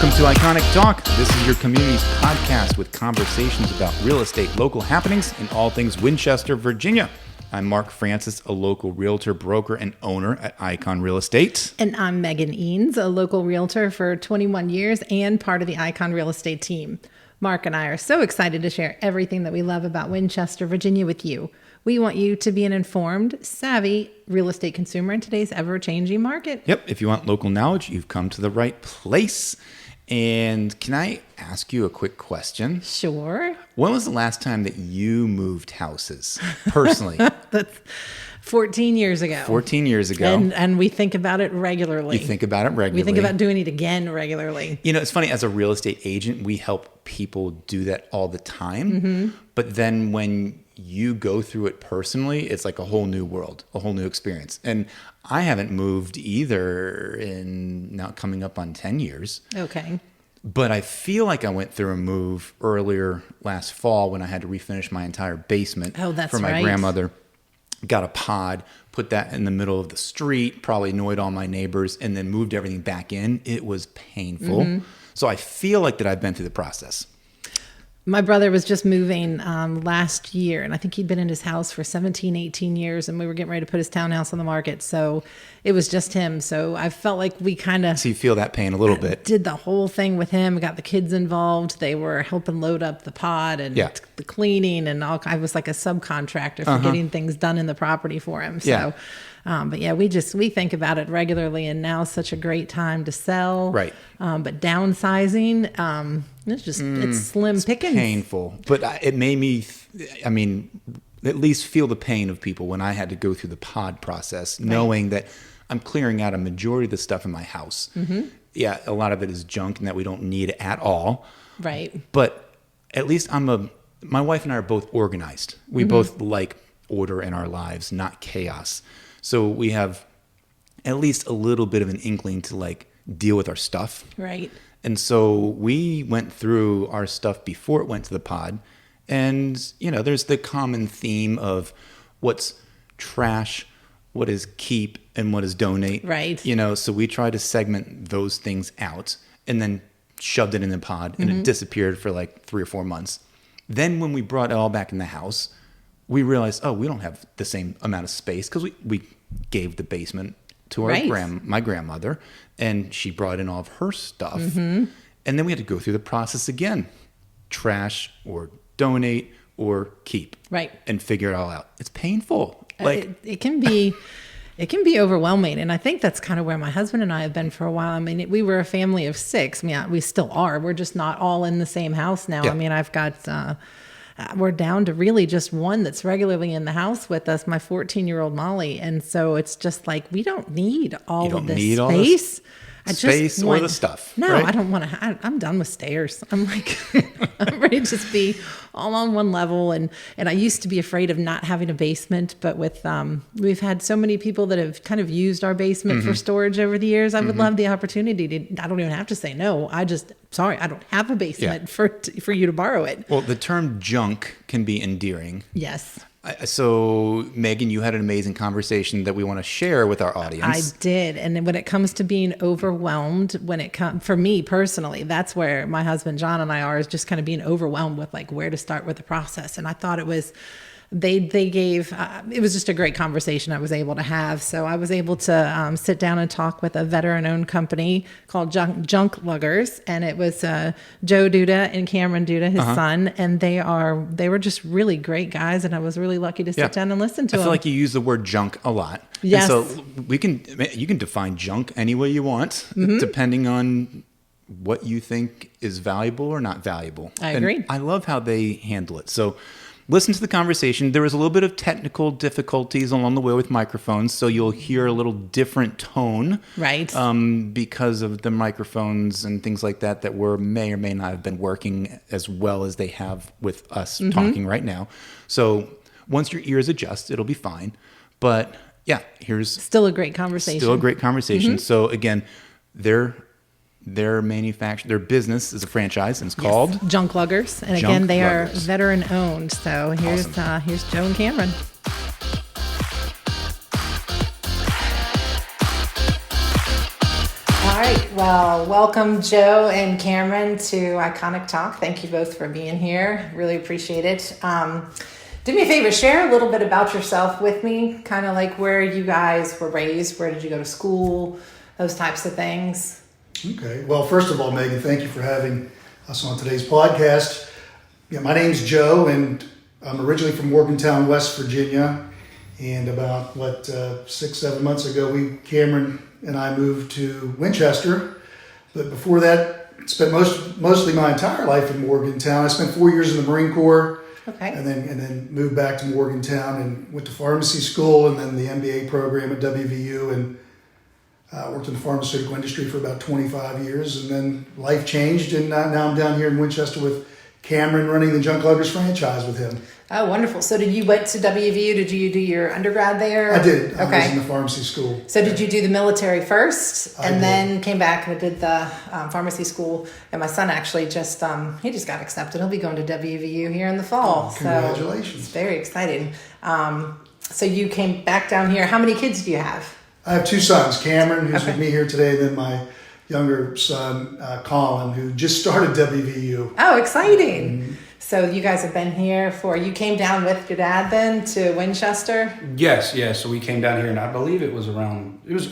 Welcome to Iconic Talk. This is your community's podcast with conversations about real estate, local happenings, and all things Winchester, Virginia. I'm Mark Francis, a local realtor, broker, and owner at Icon Real Estate. And I'm Megan Eanes, a local realtor for 21 years and part of the Icon Real Estate team. Mark and I are so excited to share everything that we love about Winchester, Virginia with you. We want you to be an informed, savvy real estate consumer in today's ever-changing market. Yep, if you want local knowledge, you've come to the right place. And can I ask you a quick question? Sure. When was the last time that you moved houses, personally? That's 14 years ago. 14 years ago. And we think about it regularly. You think about it regularly. We think about doing it again regularly. You know, it's funny, as a real estate agent, we help people do that all the time. Mm-hmm. But then when you go through it personally, it's like a whole new world, a whole new experience. And I haven't moved either in now coming up on 10 years. Okay. But I feel like I went through a move earlier last fall when I had to refinish my entire basement that's for my right. grandmother. Got a pod, put that in the middle of the street, probably annoyed all my neighbors, and then moved everything back in. It was painful. Mm-hmm. So I feel like that I've been through the process. My brother was just moving last year, and I think he'd been in his house for 17, 18 years, and we were getting ready to put his townhouse on the market. So it was just him. So I felt like we kind of... So you feel that pain a little bit. Did the whole thing with him, got the kids involved. They were helping load up the pod and the cleaning, and all. I was like a subcontractor for getting things done in the property for him. So, but yeah, we think about it regularly, and now is such a great time to sell. Right. But downsizing, it's just, it's slim pickings. Painful. But it made me, at least feel the pain of people when I had to go through the pod process, knowing that I'm clearing out a majority of the stuff in my house. Mm-hmm. Yeah, a lot of it is junk and that we don't need at all. Right. But at least my wife and I are both organized. We both like order in our lives, not chaos. So we have at least a little bit of an inkling to like deal with our stuff. Right. And so we went through our stuff before it went to the pod. And, you know, there's the common theme of what's trash, what is keep, and what is donate. Right. You know, so we tried to segment those things out and then shoved it in the pod, and it disappeared for like 3 or 4 months. Then when we brought it all back in the house, we realized, we don't have the same amount of space, because we gave the basement to our my grandmother, and she brought in all of her stuff. Mm-hmm. And then we had to go through the process again. Trash or donate or keep. Right. And figure it all out. It's painful. It can be overwhelming. And I think that's kind of where my husband and I have been for a while. I mean, we were a family of 6. I mean, we still are. We're just not all in the same house now. Yeah. I mean, I've got... we're down to really just one that's regularly in the house with us, my 14-year-old Molly. And so it's just like, we don't need all of this space. Space or the stuff. No, right? I don't want to. I'm done with stairs. I'm like, I'm ready to just be all on one level. And I used to be afraid of not having a basement, but with we've had so many people that have kind of used our basement for storage over the years. I would love the opportunity to. I don't even have to say no. I don't have a basement for you to borrow it. Well, the term junk can be endearing. Yes. So, Megan, you had an amazing conversation that we want to share with our audience. I did. And when it comes to being overwhelmed, for me personally, that's where my husband, John, and I are, is just kind of being overwhelmed with like where to start with the process. And I thought it was, it was just a great conversation I was able to have. So I was able to sit down and talk with a veteran-owned company called Junkluggers, and it was Joe Duda and Cameron Duda, his son, and they were just really great guys, and I was really lucky to sit down and listen to them. I feel like you use the word junk a lot. Yes. And so you can define junk any way you want, depending on what you think is valuable or not valuable. I agree. And I love how they handle it. So listen to the conversation. There was a little bit of technical difficulties along the way with microphones, so you'll hear a little different tone. Right. Because of the microphones and things like that may or may not have been working as well as they have with us talking right now. So once your ears adjust, it'll be fine. But yeah, here's... Still a great conversation. So again, their business is a franchise, and it's called Junkluggers. And again, they are veteran owned. So here's Joe and Cameron. All right. Well, welcome, Joe and Cameron, to Iconic Talk. Thank you both for being here. Really appreciate it. Do me a favor, share a little bit about yourself with me, kind of like where you guys were raised, where did you go to school, those types of things. Okay. Well, first of all, Megan, thank you for having us on today's podcast. Yeah, my name's Joe, and I'm originally from Morgantown, West Virginia. And about, 6-7 months ago, Cameron and I moved to Winchester. But before that, spent mostly my entire life in Morgantown. I spent 4 years in the Marine Corps. Okay. And then moved back to Morgantown and went to pharmacy school and then the MBA program at WVU and worked in the pharmaceutical industry for about 25 years. And then life changed, and now I'm down here in Winchester with Cameron, running the Junkluggers franchise with him. Oh, wonderful. So did you went to WVU? Did you do your undergrad there? I did. I Okay. was in the pharmacy school. So did you do the military first I and did. then came back and did the pharmacy school? And my son actually just got accepted. He'll be going to WVU here in the fall. Oh, congratulations. So it's very exciting. So you came back down here. How many kids do you have? I have two sons, Cameron, who's Okay. with me here today, and then my younger son, Colin, who just started WVU. Oh, exciting. So you guys have been here you came down with your dad then to Winchester? Yes. So we came down here, and I believe it was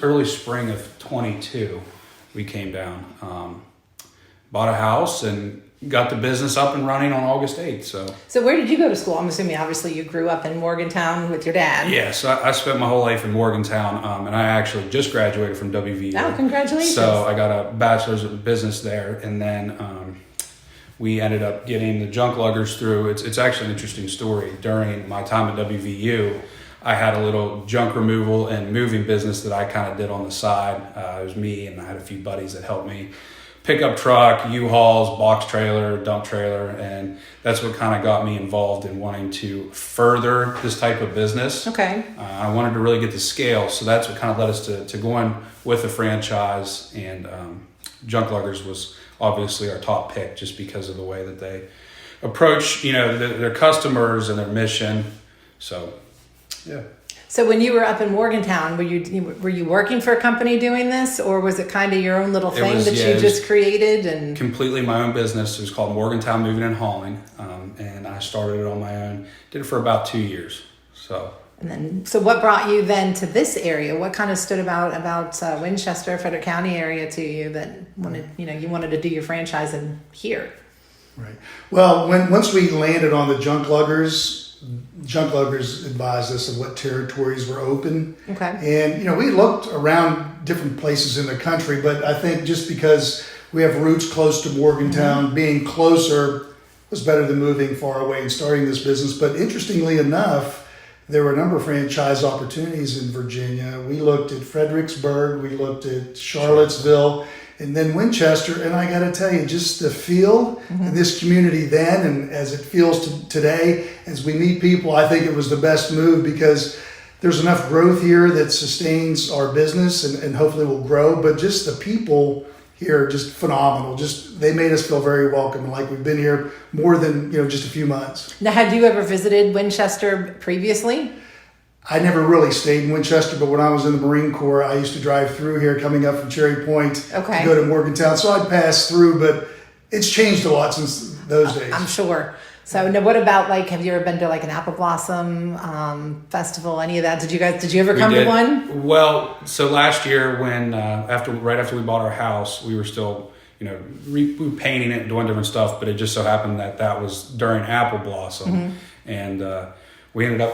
early spring of 22. We came down, bought a house, and got the business up and running on August 8th. So where did you go to school? I'm assuming obviously you grew up in Morgantown with your dad. Yes, I spent my whole life in Morgantown, and I actually just graduated from WVU. Oh, congratulations. So I got a bachelor's of business there, and then we ended up getting the Junkluggers through. It's actually an interesting story. During my time at WVU, I had a little junk removal and moving business that I kind of did on the side. It was me, and I had a few buddies that helped me. Pickup truck, U-Hauls, box trailer, dump trailer, and that's what kind of got me involved in wanting to further this type of business. Okay. I wanted to really get the scale, so that's what kind of led us to going with the franchise, and Junkluggers was obviously our top pick just because of the way that they approach, their customers and their mission. So, yeah. So when you were up in Morgantown, were you working for a company doing this, or was it kind of your own little thing It you was just created? And completely my own business. It was called Morgantown Moving and Hauling, and I started it on my own. Did it for about 2 years. So what brought you then to this area? What kind of stood about Winchester, Frederick County area to you that you wanted to do your franchise in here? Right. Well, once we landed on the Junkluggers advised us of what territories were open. Okay. And, we looked around different places in the country, but I think just because we have roots close to Morgantown, being closer was better than moving far away and starting this business. But interestingly enough, there were a number of franchise opportunities in Virginia. We looked at Fredericksburg, we looked at Charlottesville, and then Winchester. And I got to tell you, just the feel in this community then and as it feels today, as we meet people, I think it was the best move because there's enough growth here that sustains our business and hopefully will grow. But just the people here are just phenomenal. They made us feel very welcome and like we've been here more than just a few months. Now, had you ever visited Winchester previously? I never really stayed in Winchester, but when I was in the Marine Corps, I used to drive through here coming up from Cherry Point to go to Morgantown. So I'd pass through, but it's changed a lot since those days. I'm sure. So now what about have you ever been to an apple blossom festival, any of that? Did you ever come to one? Well, so last year when, right after we bought our house, we were still, painting it and doing different stuff, but it just so happened that was during apple blossom. And we ended up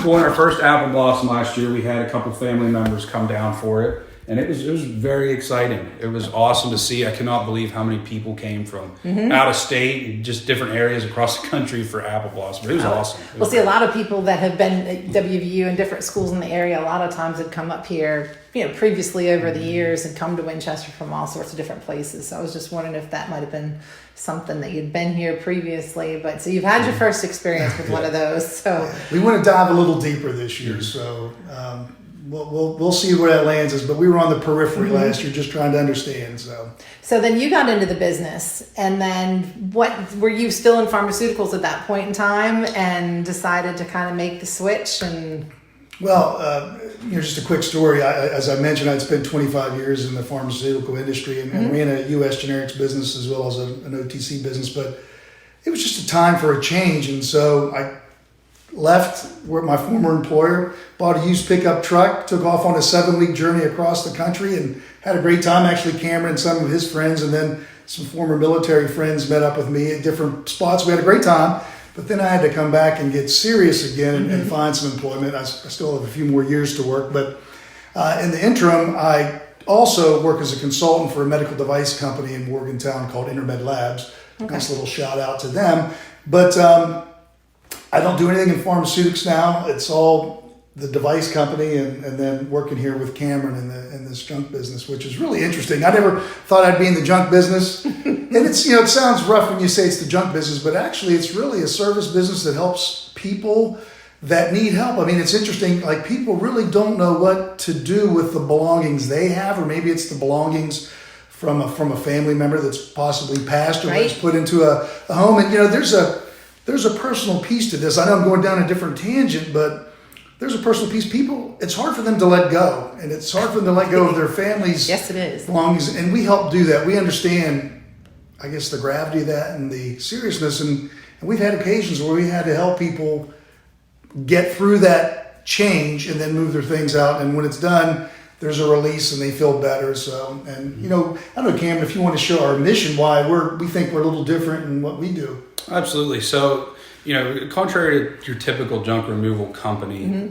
going our first apple blossom last year. We had a couple family members come down for it. And it was very exciting. It was awesome to see. I cannot believe how many people came from out of state and just different areas across the country for apple blossom. It was awesome. Well, see, a lot of people that have been at WVU and different schools in the area, a lot of times had come up here, previously over the years and come to Winchester from all sorts of different places. So I was just wondering if that might have been something that you'd been here previously. But so you've had your first experience with one of those. So we want to dive a little deeper this year. So we'll see where that lands us. But we were on the periphery last year, just trying to understand. So then you got into the business, and then what were you still in pharmaceuticals at that point in time, and decided to kind of make the switch? And Well, just a quick story. As I mentioned, I'd spent 25 years in the pharmaceutical industry and ran a U.S. generics business as well as an OTC business. But it was just a time for a change. And so I left my former employer, bought a used pickup truck, took off on a 7-week journey across the country and had a great time. Actually, Cameron and some of his friends and then some former military friends met up with me at different spots. We had a great time. But then I had to come back and get serious again and find some employment. I still have a few more years to work. But in the interim, I also work as a consultant for a medical device company in Morgantown called Intermed Labs. Okay. Nice little shout out to them. But I don't do anything in pharmaceutics now. It's all the device company and then working here with Cameron in this junk business, which is really interesting. I never thought I'd be in the junk business. And it's, it sounds rough when you say it's the junk business, but actually it's really a service business that helps people that need help. I mean, it's interesting. Like, people really don't know what to do with the belongings they have, or maybe it's the belongings from a family member that's possibly passed or was put into a home. And, there's a personal piece to this. I know I'm going down a different tangent, but there's a personal piece. People, it's hard for them to let go, and it's hard for them to let go of their families' yes, it is. belongings, and we help do that. We understand, I guess, the gravity of that and the seriousness, and we've had occasions where we had to help people get through that change and then move their things out, and when it's done, there's a release and they feel better. So, and I don't know, Cameron, if you want to show our mission, why we think we're a little different in what we do. Absolutely. So, contrary to your typical junk removal company,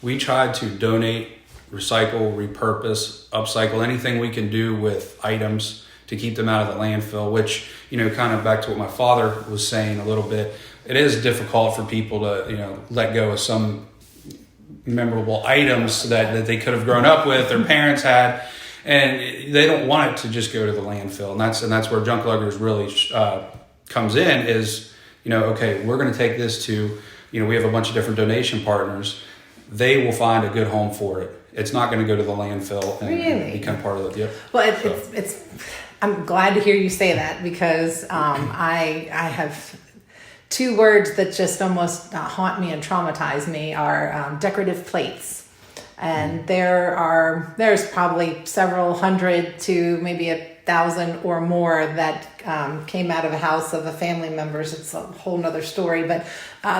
we try to donate, recycle, repurpose, upcycle, anything we can do with items to keep them out of the landfill, which, kind of back to what my father was saying a little bit, it is difficult for people to, let go of some memorable items that they could have grown up with, their parents had, and they don't want it to just go to the landfill. And that's where Junkluggers really comes in is, okay, we're going to take this to, we have a bunch of different donation partners. They will find a good home for it. It's not going to go to the landfill and become part of it. Yep. Well, it's. I'm glad to hear you say that because I have two words that just almost haunt me and traumatize me are decorative plates. And there's probably several hundred to maybe 1,000 or more that came out of a house of a family members. It's a whole nother story, but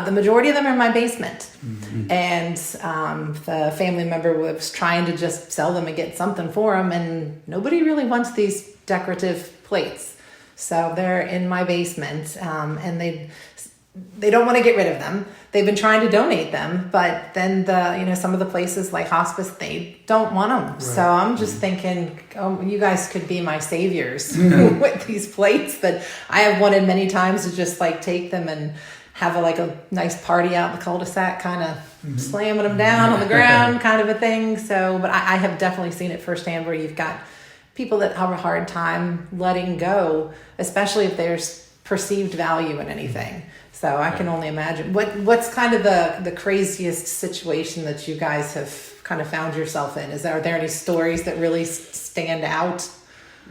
the majority of them are in my basement. Mm-hmm. And the family member was trying to just sell them and get something for them, and nobody really wants these decorative plates. So they're in my basement, and they don't want to get rid of them. They've been trying to donate them, but then some of the places like hospice, they don't want them. Right. So I'm just thinking, you guys could be my saviors with these plates that I have wanted many times to just take them and have a nice party out in the cul-de-sac, kind of slamming them down on the ground kind of a thing. So, but I have definitely seen it firsthand where you've got people that have a hard time letting go, especially if there's perceived value in anything. So I can only imagine. What's kind of the craziest situation that you guys have kind of found yourself in? Are there any stories that really stand out?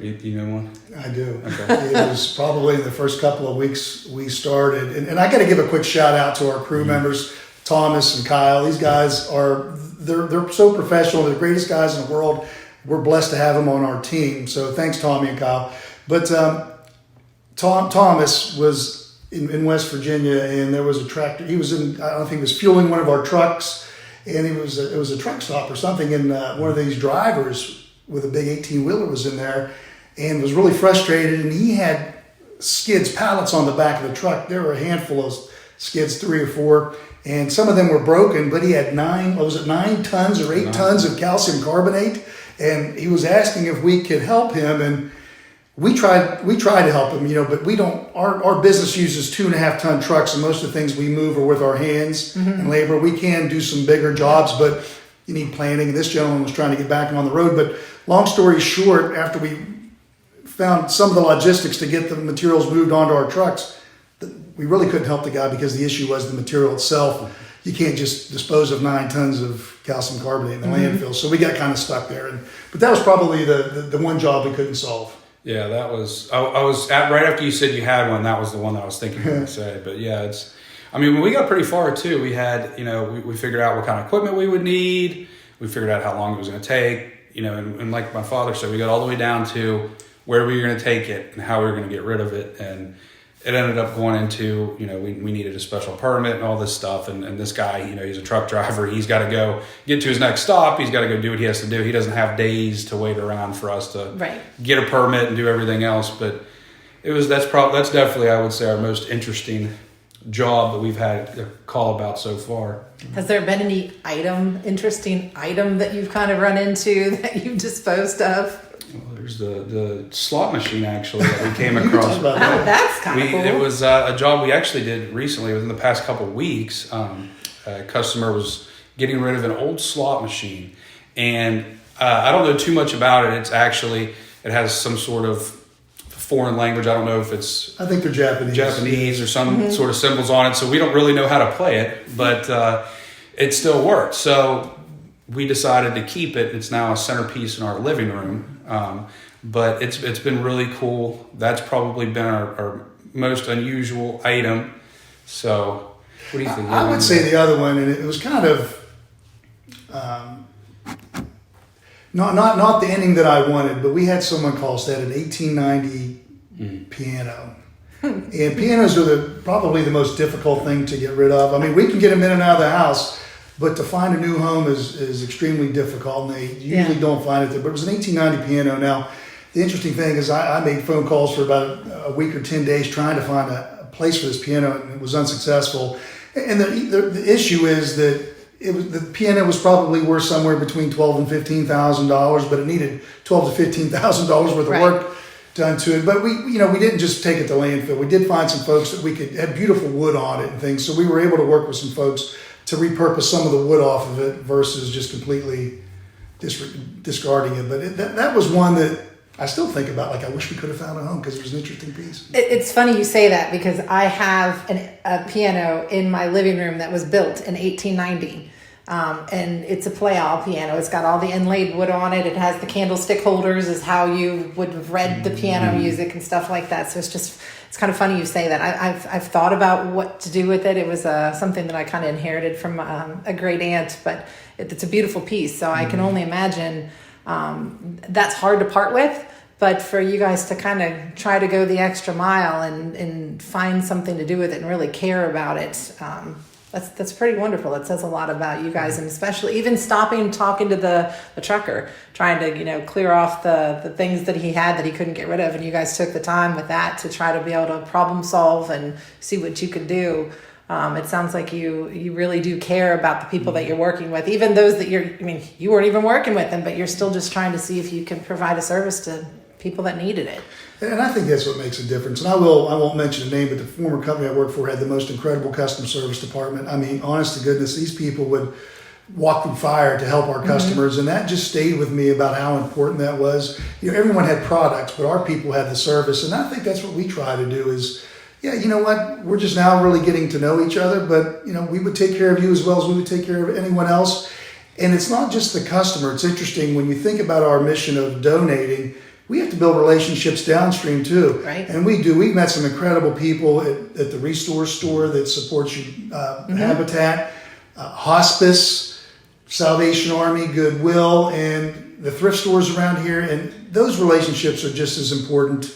You know one? I do. Okay. It was probably the first couple of weeks we started. And I got to give a quick shout out to our crew members, Thomas and Kyle. These guys they're so professional. They're the greatest guys in the world. We're blessed to have them on our team. So thanks, Tommy and Kyle. But Thomas was in West Virginia, and there was a tractor. He was he was fueling one of our trucks, and it was a truck stop or something, and one of these drivers with a big 18-wheeler was in there and was really frustrated, and he had pallets on the back of the truck. There were a handful of skids, 3 or 4, and some of them were broken, but he had 9 tons or 8 tons of calcium carbonate, and he was asking if we could help him, and we try to help him, but we don't, our business uses 2.5 ton trucks, and most of the things we move are with our hands and labor. We can do some bigger jobs, but you need planning, and this gentleman was trying to get back on the road. But long story short, after we found some of the logistics to get the materials moved onto our trucks, we really couldn't help the guy because the issue was the material itself. You can't just dispose of 9 tons of calcium carbonate in the landfill. So we got kind of stuck there. But that was probably the one job we couldn't solve. Yeah, that was, I was right after you said you had one, that was the one I was thinking you were going to say. But yeah, I mean, we got pretty far too. We had, we figured out what kind of equipment we would need. We figured out how long it was going to take, and like my father said, we got all the way down to where we were going to take it and how we were going to get rid of it. And it ended up going into, we needed a special permit and all this stuff. And this guy, he's a truck driver. He's got to go get to his next stop. He's got to go do what he has to do. He doesn't have days to wait around for us to get a permit and do everything else. But that's definitely, I would say, our most interesting job that we've had a call about so far. Has there been any interesting item that you've kind of run into that you've disposed of? Well, there's the slot machine actually that we came across. That's kind of cool. It was a job we actually did recently within the past couple of weeks. A customer was getting rid of an old slot machine, and I don't know too much about it. It has some sort of foreign language. I don't know if it's... I think they're Japanese or some sort of symbols on it, so we don't really know how to play it, but it still works. So we decided to keep it. It's now a centerpiece in our living room. But it's been really cool. That's probably been our most unusual item. So what do you think? I would say the other one, and it was kind of not the ending that I wanted, but we had someone call us that an 1890 piano. And pianos are probably the most difficult thing to get rid of. I mean, we can get them in and out of the house, but to find a new home is extremely difficult, and they usually don't find it there. But it was an 1890 piano. Now, the interesting thing is I made phone calls for about a week or 10 days trying to find a place for this piano, and it was unsuccessful. And the issue is that the piano was probably worth somewhere between $12,000 and $15,000, but it needed $12,000 to $15,000 worth of work done to it. But we didn't just take it to landfill. We did find some folks that had beautiful wood on it and things, so we were able to work with some folks to repurpose some of the wood off of it versus just completely discarding it. But that was one that I still think about. Like, I wish we could have found a home because it was an interesting piece. It's funny you say that because I have a piano in my living room that was built in 1890. And it's a play-all piano. It's got all the inlaid wood on it. It has the candlestick holders is how you would have read the piano music and stuff like that. So it's kind of funny you say that. I've thought about what to do with it. It was something that I kind of inherited from a great aunt, but it's a beautiful piece. So I can only imagine that's hard to part with. But for you guys to kind of try to go the extra mile and find something to do with it and really care about it, that's pretty wonderful. It says a lot about you guys, and especially even stopping and talking to the trucker, trying to clear off the things that he had that he couldn't get rid of, and you guys took the time with that to try to be able to problem solve and see what you could do. It sounds like you really do care about the people that you're working with, even those that you weren't even working with them, but you're still just trying to see if you can provide a service to people that needed it. And I think that's what makes a difference. And I won't mention the name, but the former company I worked for had the most incredible customer service department. I mean, honest to goodness, these people would walk through fire to help our customers. And that just stayed with me about how important that was. Everyone had products, but our people had the service. And I think that's what we try to do is, you know what, we're just now really getting to know each other, but we would take care of you as well as we would take care of anyone else. And it's not just the customer. It's interesting when you think about our mission of donating, we have to build relationships downstream too. Right. And we do. We've met some incredible people at the Restore store that supports you, Habitat, Hospice, Salvation Army, Goodwill, and the thrift stores around here. And those relationships are just as important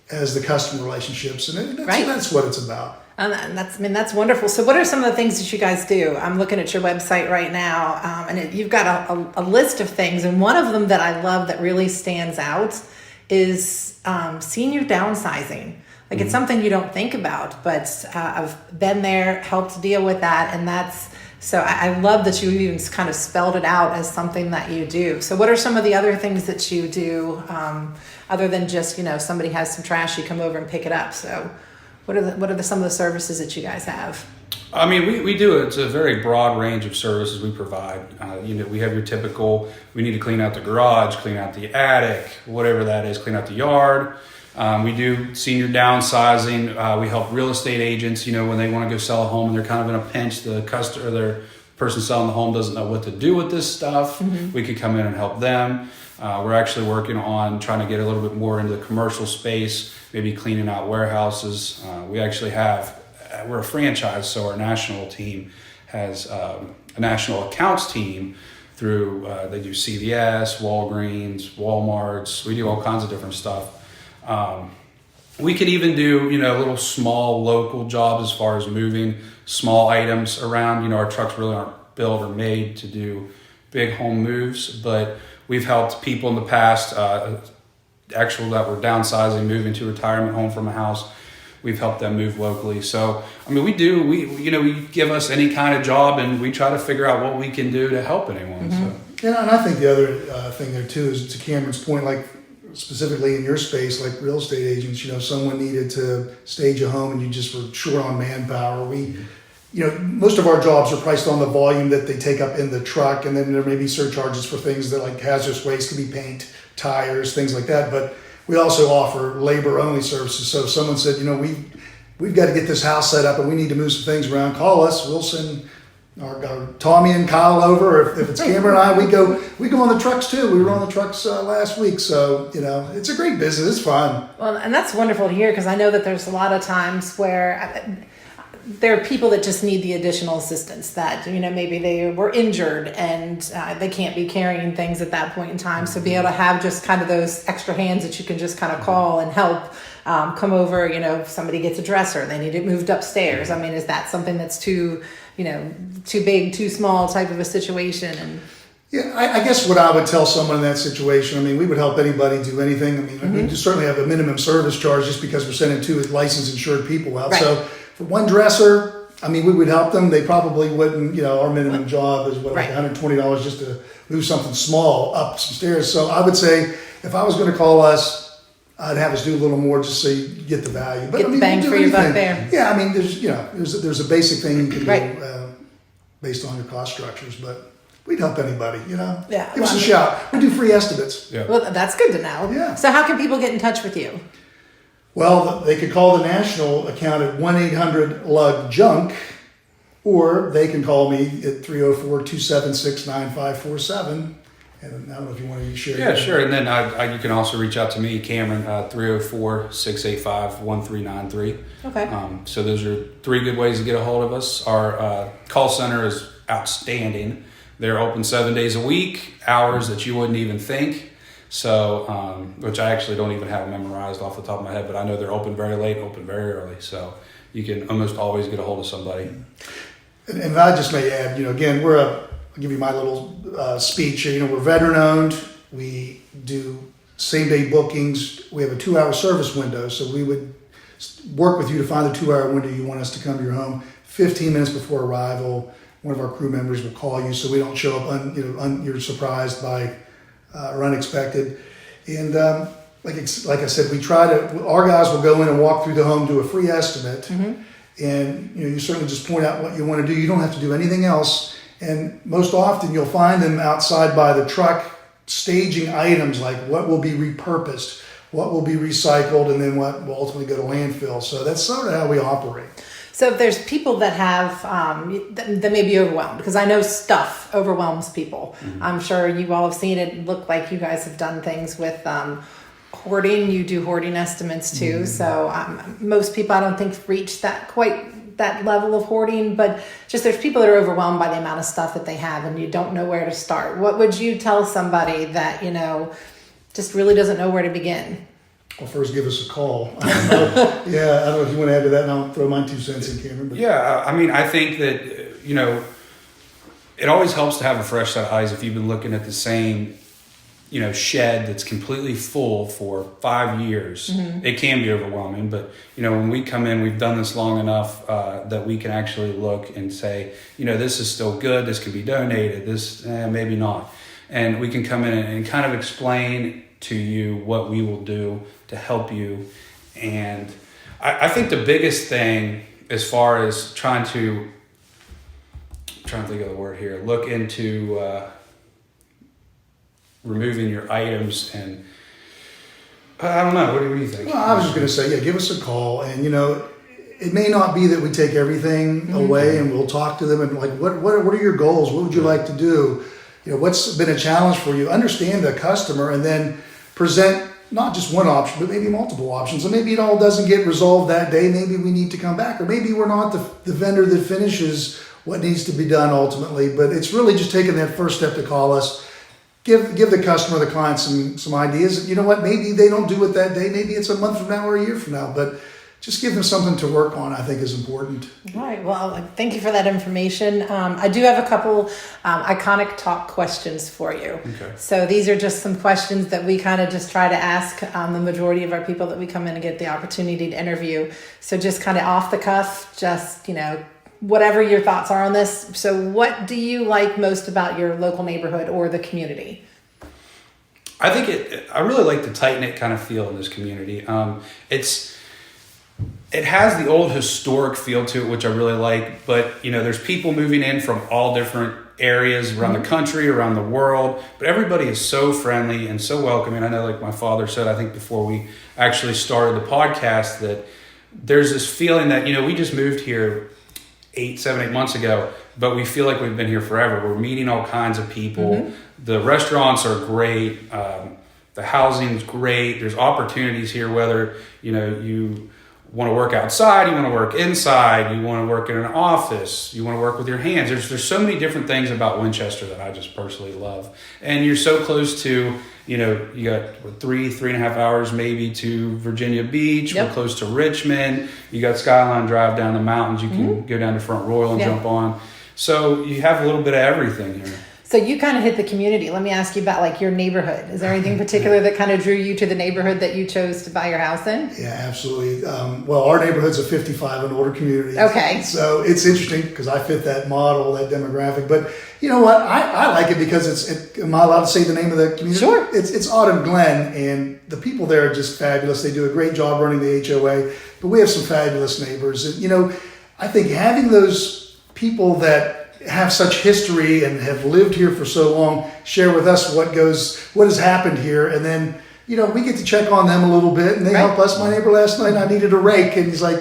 as the customer relationships. And that's what it's about. And that's wonderful. So what are some of the things that you guys do? I'm looking at your website right now, and you've got a list of things. And one of them that I love that really stands out is senior downsizing. Like it's something you don't think about, but I've been there, helped deal with that. And so I love that you even kind of spelled it out as something that you do. So what are some of the other things that you do other than just, somebody has some trash, you come over and pick it up. So what are some of the services that you guys have? I mean, we do. It's a very broad range of services we provide. We have your typical, we need to clean out the garage, clean out the attic, whatever that is, clean out the yard. We do senior downsizing. We help real estate agents, when they want to go sell a home and they're kind of in a pinch, the customer or their person selling the home doesn't know what to do with this stuff. We could come in and help them. We're actually working on trying to get a little bit more into the commercial space, maybe cleaning out warehouses. We actually have we're a franchise, so our national team has a national accounts team through, they do CVS, Walgreens, Walmarts. We do all kinds of different stuff. We could even do, little small local jobs as far as moving small items around. Our trucks really aren't built or made to do big home moves, but we've helped people in the past, actual that were downsizing, moving to a retirement home from a house. We've helped them move locally. So, we give us any kind of job and we try to figure out what we can do to help anyone. So. Yeah, and I think the other thing there too is, to Cameron's point, like specifically in your space, like real estate agents, someone needed to stage a home and you just were short on manpower. Most of our jobs are priced on the volume that they take up in the truck, and then there may be surcharges for things that like hazardous waste, could be paint, tires, things like that. But we also offer labor-only services. So if someone said, we've got to get this house set up and we need to move some things around, call us. We'll send our Tommy and Kyle over. If it's Cameron and I, we go on the trucks too. We were on the trucks last week. So, it's a great business. It's fun. Well, and that's wonderful to hear, because I know that there's a lot of times where there are people that just need the additional assistance, that, maybe they were injured and they can't be carrying things at that point in time. So be able to have just kind of those extra hands that you can just kind of call and help come over. If somebody gets a dresser, they need it moved upstairs. Is that something that's too big, too small type of a situation? And yeah, I guess what I would tell someone in that situation, we would help anybody do anything. We just certainly have a minimum service charge just because we're sending 2 licensed insured people out. Right. So for one dresser, we would help them. They probably wouldn't, our minimum job is Right. $120 just to move something small up some stairs. So I would say if I was going to call us, I'd have us do a little more just so you get the value. But get the bang for your buck there. Yeah, there's a basic thing you can Right. do based on your cost structures, but we'd help anybody, Yeah, Give us a shout. We do free estimates. Yeah. Well, that's good to know. Yeah. So how can people get in touch with you? Well, they could call the national account at 1-800-LUG-JUNK, or they can call me at 304-276-9547. And I don't know if you want to share. Yeah, sure. And then you can also reach out to me, Cameron, 304-685-1393. Okay. So those are 3 good ways to get a hold of us. Our call center is outstanding. They're open 7 days a week, hours that you wouldn't even think. So, which I actually don't even have memorized off the top of my head, but I know they're open very late, open very early. So you can almost always get a hold of somebody. And I just may add, again, I'll give you my little speech. We're veteran owned. We do same day bookings. We have a 2-hour service window. So we would work with you to find the 2-hour window you want us to come to your home. 15 minutes before arrival, one of our crew members will call you so we don't show up, you're surprised by or unexpected. And like I said, our guys will go in and walk through the home, do a free estimate. Mm-hmm. And you certainly just point out what you want to do. You don't have to do anything else. And most often you'll find them outside by the truck staging items like what will be repurposed, what will be recycled, and then what will ultimately go to landfill. So that's sort of how we operate. So if there's people that have, that may be overwhelmed, because I know stuff overwhelms people. Mm-hmm. I'm sure you all have seen it. Look like you guys have done things with hoarding. You do hoarding estimates too. Mm-hmm. So most people, I don't think, reach that level of hoarding, but just there's people that are overwhelmed by the amount of stuff that they have and you don't know where to start. What would you tell somebody that, just really doesn't know where to begin? Well, first give us a call. I don't know if you want to add to that, and I'll throw my 2 cents in, Cameron. But. Yeah, I think that, it always helps to have a fresh set of eyes if you've been looking at the same, shed that's completely full for 5 years. Mm-hmm. It can be overwhelming, but, when we come in, we've done this long enough that we can actually look and say, this is still good, this can be donated, this maybe not. And we can come in and kind of explain to you what we will do to help you. And I think the biggest thing as far as trying to think of the word here, look into removing your items, and I don't know, what do you think? Well, I was just going to say, give us a call, and it may not be that we take everything mm-hmm. away, and we'll talk to them and like, what are your goals? What would you like to do? What's been a challenge for you? Understand the customer, and then present not just one option, but maybe multiple options. And maybe it all doesn't get resolved that day. Maybe we need to come back, or maybe we're not the vendor that finishes what needs to be done ultimately. But it's really just taking that first step to call us, give the customer, the client some ideas. You know what? Maybe they don't do it that day. Maybe it's a month from now or a year from now. But just give them something to work on, I think, is important. All right. Well, thank you for that information. I do have a couple iconic talk questions for you. Okay. So these are just some questions that we kind of just try to ask the majority of our people that we come in and get the opportunity to interview. So just kind of off the cuff, just, whatever your thoughts are on this. So what do you like most about your local neighborhood or the community? I think I really like the tight-knit kind of feel in this community. It has the old historic feel to it, which I really like, but there's people moving in from all different areas around the country, around the world, but everybody is so friendly and so welcoming. I know, like my father said, I think before we actually started the podcast, that there's this feeling that, we just moved here 7, 8 months ago, but we feel like we've been here forever. We're meeting all kinds of people. The restaurants are great. The housing's great. There's opportunities here, whether, you want to work outside, you want to work inside, you want to work in an office, you want to work with your hands. There's so many different things about Winchester that I just personally love. And you're so close to, you got 3.5 hours maybe to Virginia Beach. Yep. We're close to Richmond. You got Skyline Drive down the mountains. You can go down to Front Royal and jump on. So you have a little bit of everything here. So you kind of hit the community. Let me ask you about your neighborhood. Is there anything particular that kind of drew you to the neighborhood that you chose to buy your house in? Yeah, absolutely. Well, our neighborhood's a 55 and older community. Okay. So it's interesting because I fit that model, that demographic. But you know what? I like it because am I allowed to say the name of the community? Sure. It's Autumn Glen, and the people there are just fabulous. They do a great job running the HOA, but we have some fabulous neighbors. And, I think having those people that have such history and have lived here for so long share with us what has happened here, and then we get to check on them a little bit, and they help us. My neighbor last night, I needed a rake, and he's like,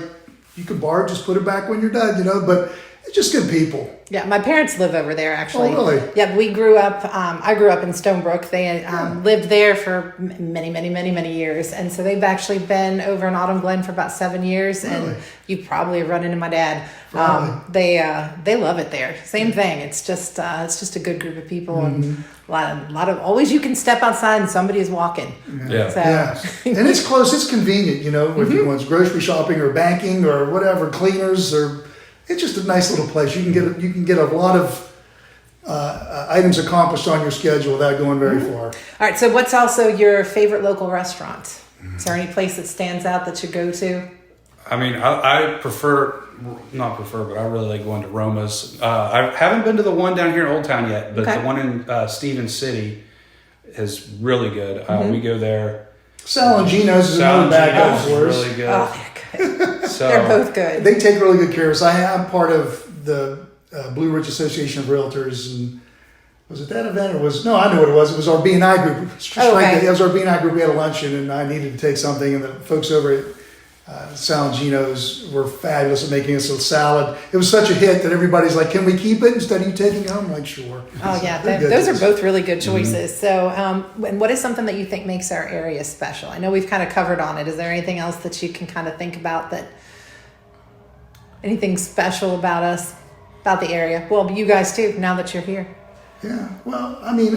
you can borrow, just put it back when you're done, but it's just good people. Yeah, my parents live over there, actually. Oh, really? Yeah, we grew up, I grew up in Stonebrook. They lived there for many years. And so they've actually been over in Autumn Glen for about 7 years. Really? And you probably have run into my dad. They love it there. Same thing. It's just a good group of people, and a lot of always you can step outside and somebody is walking. Yeah. So. Yeah. And it's close. It's convenient, if you want grocery shopping or banking or whatever, cleaners, or it's just a nice little place. You can get a lot of items accomplished on your schedule without going very far. All right. So what's also your favorite local restaurant? Is there any place that stands out that you go to? I mean, I but I really like going to Roma's. I haven't been to the one down here in Old Town yet, but the one in Stevens City is really good. We go there. Sal and Gino's is another backup for us. Really good. Oh, they're good. So, They're both good. They take really good care of us. I'm part of the Blue Ridge Association of Realtors, and was it that event or I know what it was. It was our B&I group. It was our B&I group. We had a luncheon, and I needed to take something, and the folks over at Sal and Gino's were fabulous at making us a salad. It was such a hit that everybody's like, "Can we keep it instead of you taking it home?" I'm like, "Sure." Oh yeah, those are both really good choices. So, and what is something that you think makes our area special? I know we've kind of covered on it. Is there anything else that you can kind of think about anything special about us, about the area? Well, you guys too, now that you're here. Yeah, well, I mean,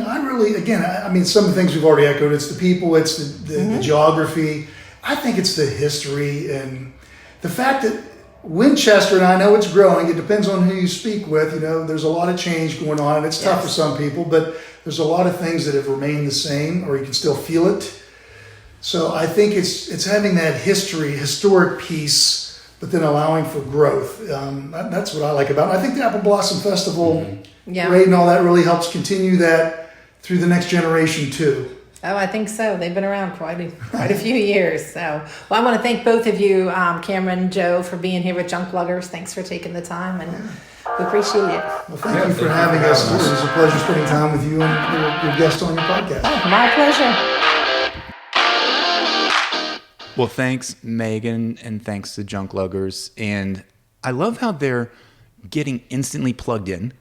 some of the things we've already echoed. It's the people, it's the geography. I think it's the history and the fact that Winchester, and I know it's growing, it depends on who you speak with, there's a lot of change going on, and it's tough for some people, but there's a lot of things that have remained the same, or you can still feel it. So I think it's having that historic piece, but then allowing for growth. That's what I like about it. I think the Apple Blossom Festival parade and all that really helps continue that through the next generation too. Oh, I think so. They've been around quite a few years. So, well, I want to thank both of you, Cameron, Joe, for being here with Junkluggers. Thanks for taking the time, and we appreciate it. Well, thank you for having us. It was a pleasure spending time with you and your guest on your podcast. Oh, my pleasure. Well, thanks, Megan, and thanks to Junkluggers. And I love how they're getting instantly plugged in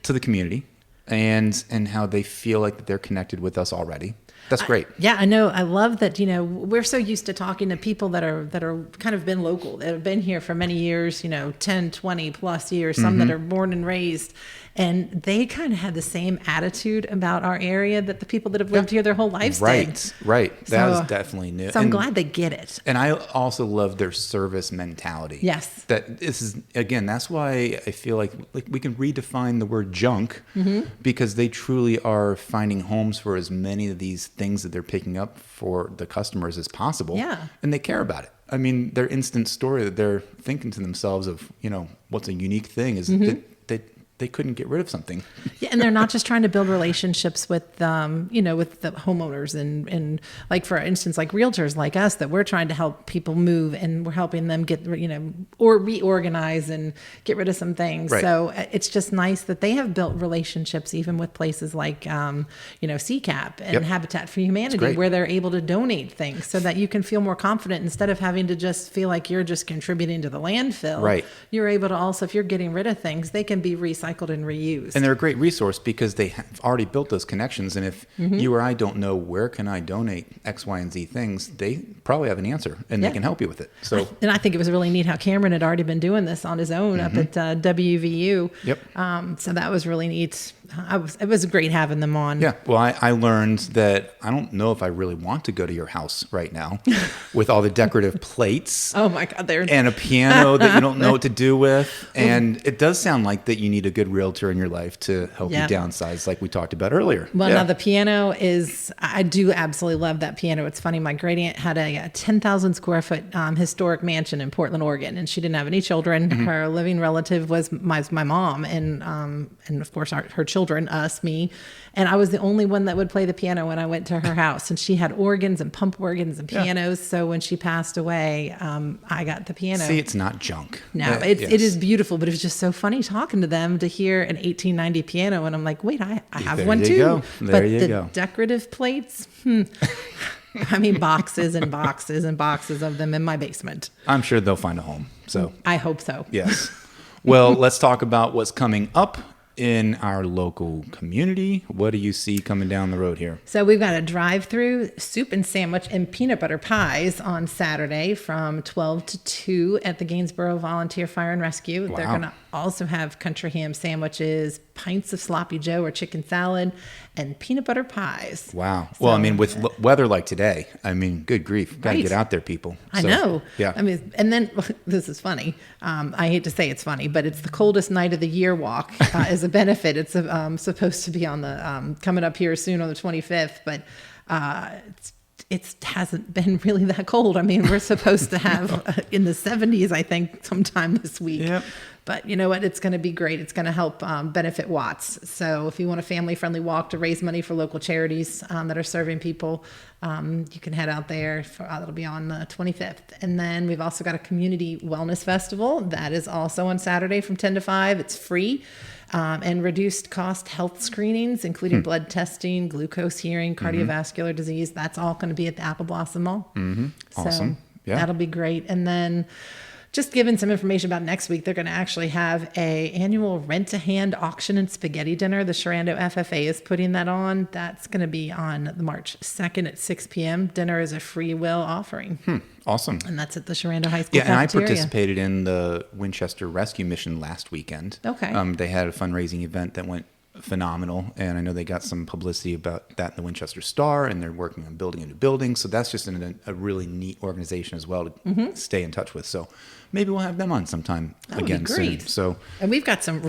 to the community, and how they feel like that they're connected with us already. That's great. Yeah, I know. I love that, we're so used to talking to people that are kind of been local, that have been here for many years, 10, 20 plus years, some that are born and raised. And they kind of had the same attitude about our area that the people that have lived here their whole lives did. Right. That was definitely new. So I'm glad they get it. And I also love their service mentality. Yes. That this is, again, that's why I feel like we can redefine the word junk because they truly are finding homes for as many of these things that they're picking up for the customers as possible. Yeah. And they care about it. I mean, their instant story that they're thinking to themselves of, what's a unique thing is that they couldn't get rid of something. Yeah, and they're not just trying to build relationships with, with the homeowners and like, for instance, like realtors like us, that we're trying to help people move and we're helping them get, or reorganize and get rid of some things. Right. So it's just nice that they have built relationships even with places like, CCAP and Habitat for Humanity, where they're able to donate things so that you can feel more confident instead of having to just feel like you're just contributing to the landfill. Right. You're able to also, if you're getting rid of things, they can be recycled and reused. And they're a great resource because they have already built those connections. And if you or I don't know where can I donate X, Y, and Z things, they probably have an answer and they can help you with it. So, and I think it was really neat how Cameron had already been doing this on his own up at WVU. Yep. So that was really neat. It was great having them on. Yeah. Well, I learned that I don't know if I really want to go to your house right now with all the decorative plates. Oh my God. And a piano that you don't know what to do with. And it does sound like that you need a good realtor in your life to help you downsize like we talked about earlier. Well, now the piano is, I do absolutely love that piano. It's funny. My great aunt had a 10,000 square foot historic mansion in Portland, Oregon, and she didn't have any children. Her living relative was my mom and of course her children, us, me. And I was the only one that would play the piano when I went to her house. And she had organs and pump organs and pianos. So when she passed away, I got the piano. See, it's not junk. No, it is beautiful, but it was just so funny talking to them to hear an 1890 piano. And I'm like, wait, I have one too. Go. There you go. Decorative plates, I mean, boxes and boxes and boxes of them in my basement. I'm sure they'll find a home. So I hope so. Yes. Well, let's talk about what's coming up in our local community. What do you see coming down the road here? So we've got a drive-through soup and sandwich and peanut butter pies on Saturday from 12 to 2 at the Gainsboro Volunteer Fire and Rescue. Wow. They're going to also have country ham sandwiches, pints of sloppy joe or chicken salad, and peanut butter pies. Wow. So, well, I mean, with weather like today, I mean, good grief. Got to get out there, people. I know. Yeah. I mean, and then this is funny. I hate to say it's funny, but it's the coldest night of the year walk as a benefit. It's supposed to be on the coming up here soon on the 25th, but it hasn't been really that cold. I mean, we're supposed to have in the 70s, I think, sometime this week. Yep. But you know what? It's going to be great. It's going to help benefit Watts. So if you want a family-friendly walk to raise money for local charities that are serving people, you can head out there. That'll be on the 25th. And then we've also got a community wellness festival. That is also on Saturday from 10 to 5. It's free. And reduced cost health screenings, including blood testing, glucose hearing, cardiovascular disease. That's all going to be at the Apple Blossom Mall. Awesome. So that'll be great. And then just giving some information about next week, they're going to actually have a annual rent-a-hand auction and spaghetti dinner. The Sharando FFA is putting that on. That's going to be on March 2nd at 6 p.m. Dinner is a free will offering. Awesome. And that's at the Sharando High School cafeteria. And I participated in the Winchester Rescue Mission last weekend. Okay. They had a fundraising event that went phenomenal, and I know they got some publicity about that in the Winchester Star, and they're working on building a new building. So that's just a really neat organization as well to stay in touch with. So maybe we'll have them on sometime again soon. So, and we've got some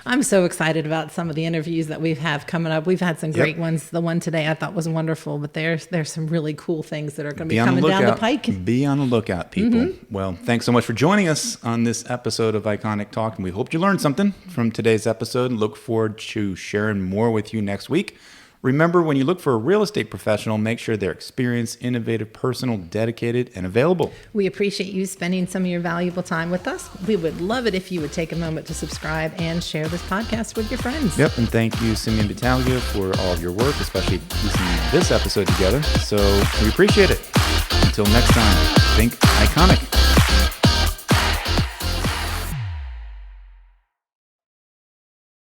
I'm so excited about some of the interviews that we have coming up. We've had some great ones. The one today I thought was wonderful, but there's some really cool things that are going to be coming down the pike. Be on the lookout, people. Well, thanks so much for joining us on this episode of Iconic Talk, and we hope you learned something from today's episode and look forward to sharing more with you next week. Remember, when you look for a real estate professional, make sure they're experienced, innovative, personal, dedicated, and available. We appreciate you spending some of your valuable time with us. We would love it if you would take a moment to subscribe and share this podcast with your friends. Yep, and thank you, Simeon Battaglia, for all of your work, especially listening to this episode together. So we appreciate it. Until next time, think iconic.